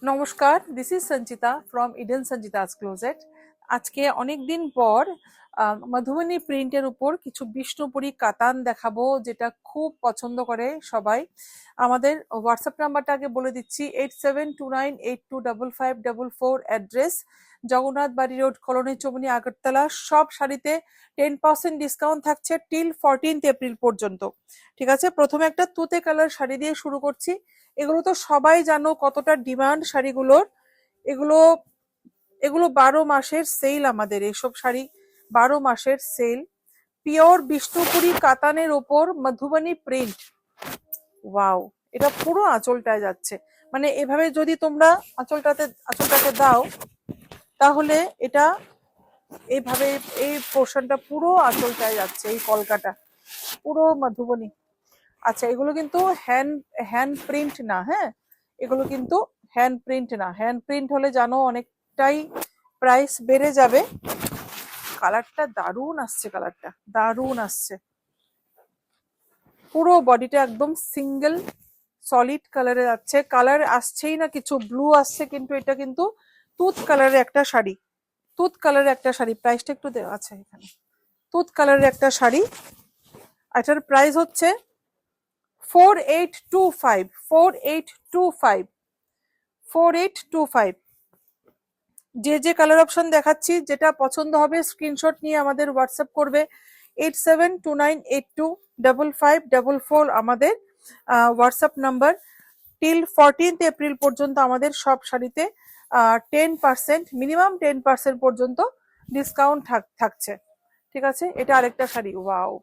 নমস্কার, this is Sanchita from Eden Sanchita's closet. আজকে অনেকদিন পর মধুবনী প্রিন্টের উপর কিছু বিষ্ণুপুরি কাতান দেখাবো, যেটা খুব পছন্দ করে সবাই। আমাদের হোয়াটসঅ্যাপ নাম্বারটা আগে বলে দিচ্ছি, 8729825544, অ্যাড্রেস জগন্নাথ বাড়ি রোড, কলোনি চৌমুহনী, আগরতলা। সব শাড়িতে 10% ডিসকাউন্ট থাকছে টিল 14th এপ্রিল পর্যন্ত। ঠিক আছে, প্রথমে একটা তুতে কালার শাড়ি দিয়ে শুরু করছি। এগুলো তো সবাই জানো কতটা ডিমান্ড শাড়িগুলোর। এগুলো এগুলো 12 মাসের সেল, আমাদের এইসব শাড়ি 12 মাসের সেল। পিওর বিষ্ণুপুরি কাতানের ওপর মধুবনী প্রিন্ট। ওয়াও, এটা পুরো আঁচলটায় যাচ্ছে। মানে এভাবে যদি তোমরা আঁচলটাতে দাও, তাহলে এটা এইভাবে এই পোর্শনটা পুরো আঁচলটায় যাচ্ছে, এই কলকাটা পুরো মধুবনী। আচ্ছা, এগুলো কিন্তু হ্যান্ড প্রিন্ট না। হ্যাঁ, এগুলো কিন্তু হ্যান্ড প্রিন্ট না। হ্যান্ড প্রিন্ট হলে জানো অনেকটাই প্রাইস বেড়ে যাবে। কালারটা দারুণ আসছে, কালারটা দারুণ আসছে। পুরো বডিটা একদম সিঙ্গেল সলিড কালারে যাচ্ছে। কালার আসছেই না কিছু, ব্লু আসছে, কিন্তু এটা কিন্তু তুত কালারের একটা শাড়ি। তুত কালারের একটা শাড়ি, প্রাইসটা একটু দেওয়া আছে এখানে। তুত কালারের একটা শাড়ি, এটার প্রাইস হচ্ছে 4825 4825 4825। যে যে কালার অপশন দেখাচ্ছি, যেটা পছন্দ হবে স্ক্রিনশট নিয়ে আমাদের হোয়াটসঅ্যাপ করবে। 8729825544 আমাদের WhatsApp number. Till 14th April পর্যন্ত আমাদের সব শাড়িতে 10%, মিনিমাম 10% পর্যন্ত ডিসকাউন্ট থাকছে। ঠিক আছে, এটা আরেকটা শাড়ি। ওয়াও,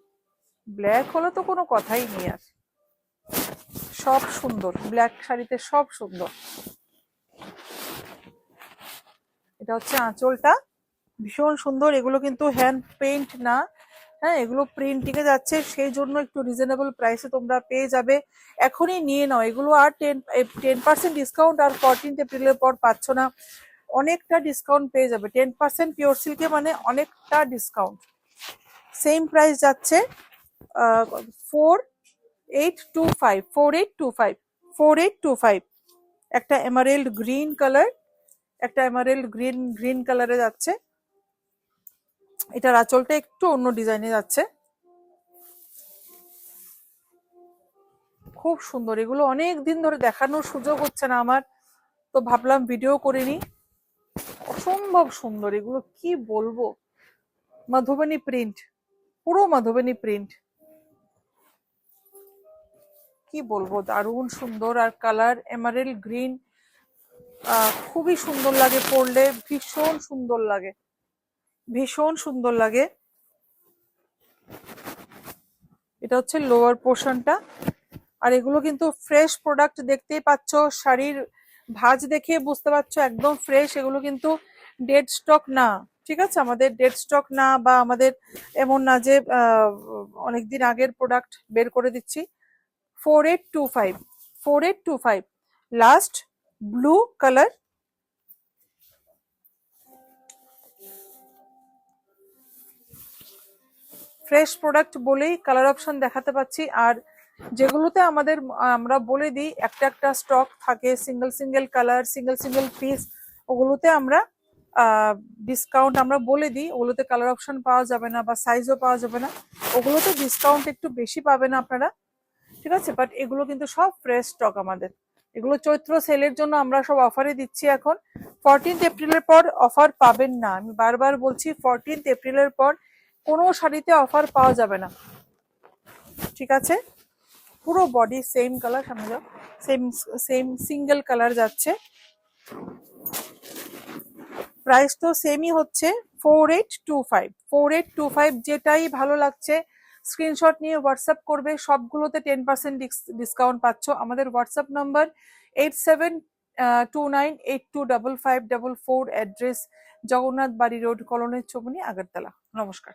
ব্ল্যাক হলে তো কোনো কথাই নেই আর। সব সুন্দর, ব্ল্যাক শাড়িতে সব সুন্দর। এটা হচ্ছে আঁচলটা, ভীষণ সুন্দর। এগুলো কিন্তু হ্যান্ড পেইন্ট না। হ্যাঁ, এগুলো প্রিন্টিং এ যাচ্ছে, সেই জন্য একটু রিজনেবল প্রাইসে তোমরা পেয়ে যাবে। এখনই নিয়ে নাও, এগুলো আর 10% ডিসকাউন্ট আর 14th এপ্রিলের পর পাচ্ছ না। অনেকটা ডিসকাউন্ট পেয়ে যাবে। 10% পিওর সিল্কে মানে অনেকটা ডিসকাউন্ট। সেম প্রাইস যাচ্ছে 4825 4825 4825। একটা এমারেল্ড গ্রিন কালার, একটা এমারেল্ড গ্রিন কালারে যাচ্ছে। এটার আঁচলটা একটু অন্য ডিজাইনে যাচ্ছে, খুব সুন্দর। এগুলো অনেক দিন ধরে দেখানোর সুযোগ হচ্ছে না আমার, তো ভাবলাম ভিডিও করে নি। অসম্ভব সুন্দর এগুলো, কি বলবো। মধুবনী প্রিন্ট, পুরো মধুবনী প্রিন্ট, কি বলবো, দারুণ সুন্দর। আর কালার এমারেল্ড গ্রিন, খুবই সুন্দর লাগে পরলে, ভীষণ সুন্দর লাগে, ভীষণ সুন্দর লাগে। এটা হচ্ছে লোয়ার পোর্শনটা। আর এগুলো কিন্তু ফ্রেশ প্রোডাক্ট, দেখতেই পাচ্ছ, শাড়ির ভাঁজ দেখে বুঝতে পারছো একদম ফ্রেশ। এগুলো কিন্তু ডেড স্টক না। ঠিক আছে, আমাদের ডেড স্টক না, বা আমাদের এমন না যে অনেকদিন আগের প্রোডাক্ট বের করে দিচ্ছি। 4825 4825 last blue colour. Fresh product বলেই কালার অপশন দেখাতে পাচ্ছি। আর যেগুলোতে আমরা বলে দিই একটা একটা স্টক থাকে, single single colour, single single piece, ওগুলোতে আমরা ডিসকাউন্ট আমরা বলে দিই। ওগুলোতে কালার অপশন পাওয়া যাবে না বা সাইজও পাওয়া যাবে না, ওগুলোতে ডিসকাউন্ট একটু বেশি পাবেন আপনারা। ঠিক আছে, বাট এগুলো কিন্তু সব ফ্রেশ স্টক আমাদের। এগুলো চৈত্র সেলের জন্য আমরা সব অফারে দিচ্ছি এখন। 14th এপ্রিলের পর অফার পাবেন না, আমি বারবার বলছি। 14th এপ্রিলের পর কোনো শাড়িতে অফার পাওয়া যাবে না। ঠিক আছে, পুরো বডি সেম কালার, সামনে যাও, সেম সেম সিঙ্গেল কালার যাচ্ছে। প্রাইস তো সেমই হচ্ছে 4825 4825। যেটাই ভালো লাগছে স্ক্রিনশট নিয়ে হোয়াটসঅ্যাপ করবে। সবগুলোতে 10% ডিসকাউন্ট পাচ্ছ। আমাদের হোয়াটসঅ্যাপ নাম্বার 8729825544, অ্যাড্রেস জগন্নাথ বাড়ি রোড, কলোনি চৌমুহনী, আগরতলা। নমস্কার।